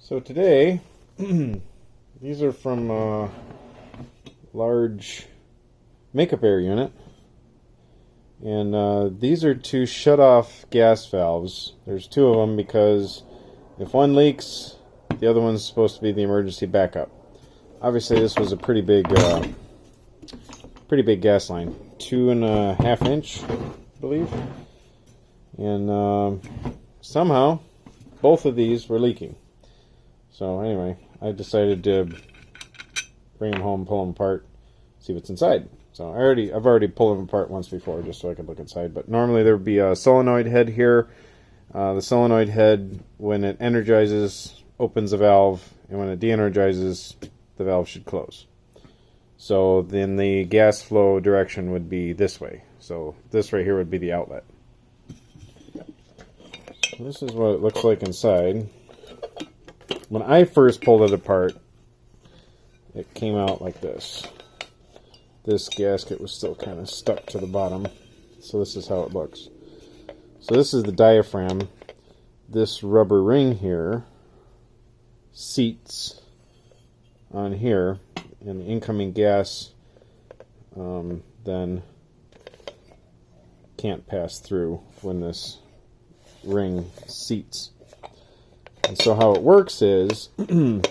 So today, these are from a large makeup air unit, and these are two shut-off gas valves. There's two of them because if one leaks, the other one's supposed to be the emergency backup. Obviously, this was a pretty big gas line, 2.5 inch, I believe, and somehow both of these were leaking. So anyway, I decided to bring them home, pull them apart, see what's inside. So I've already pulled them apart once before, just so I could look inside. But normally there would be a solenoid head here. The solenoid head, when it energizes, opens the valve, and when it de-energizes, the valve should close. So then the gas flow direction would be this way. So this right here would be the outlet. So this is what it looks like inside. When I first pulled it apart, it came out like this. This gasket was still kind of stuck to the bottom. So this is how it looks. So this is the diaphragm. This rubber ring here seats on here, and the incoming gas then can't pass through when this ring seats. And so how it works is, in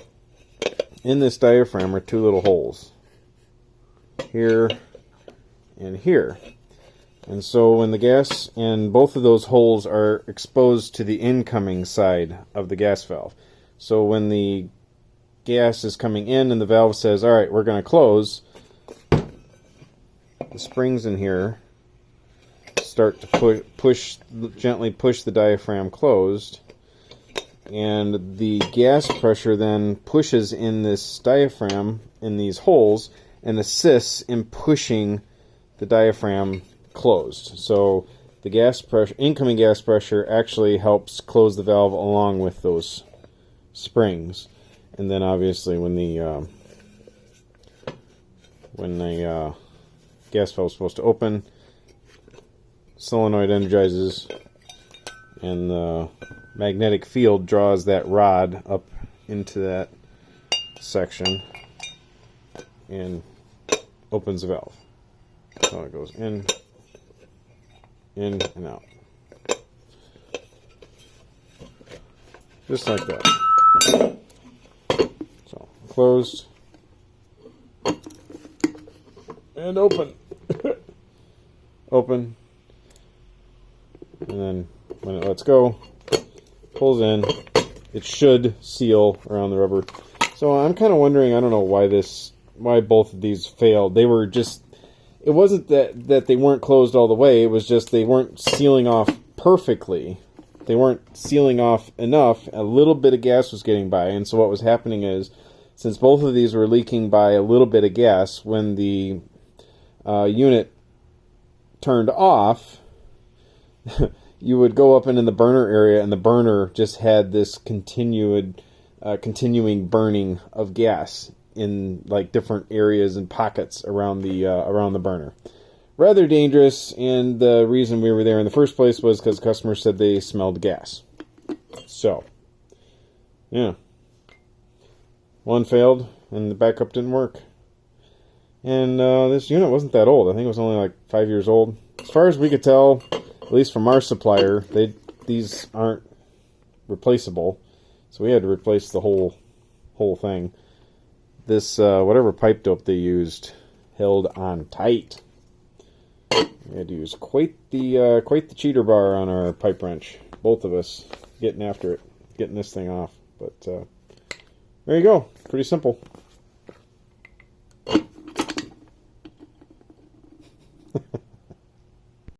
this diaphragm are two little holes, here and here. And so when the gas, and both of those holes are exposed to the incoming side of the gas valve. So when the gas is coming in and the valve says, alright, we're going to close, the springs in here start to gently push the diaphragm closed. And the gas pressure then pushes in this diaphragm in these holes and assists in pushing the diaphragm closed. So the gas pressure, incoming gas pressure, actually helps close the valve along with those springs. And then obviously when the gas valve is supposed to open, solenoid energizes, and the magnetic field draws that rod up into that section and opens the valve. So it goes in, and out. Just like that. So, closed. And open. Open. And then when it lets go, pulls in, it should seal around the rubber. So I'm kind of wondering, I don't know why both of these failed. They were just, it wasn't that they weren't closed all the way, it was just they weren't sealing off perfectly. They weren't sealing off enough. A little bit of gas was getting by, and so what was happening is, since both of these were leaking by a little bit of gas, when the unit turned off, you would go up into the burner area, and the burner just had this continuing burning of gas in like different areas and pockets around the burner. Rather dangerous, and the reason we were there in the first place was because customers said they smelled gas. So, yeah. One failed, and the backup didn't work. And this unit wasn't that old. I think it was only like 5 years old. As far as we could tell, at least from our supplier, these aren't replaceable, so we had to replace the whole thing. This whatever pipe dope they used held on tight. We had to use quite the cheater bar on our pipe wrench, both of us getting after it, getting this thing off. But there you go, pretty simple.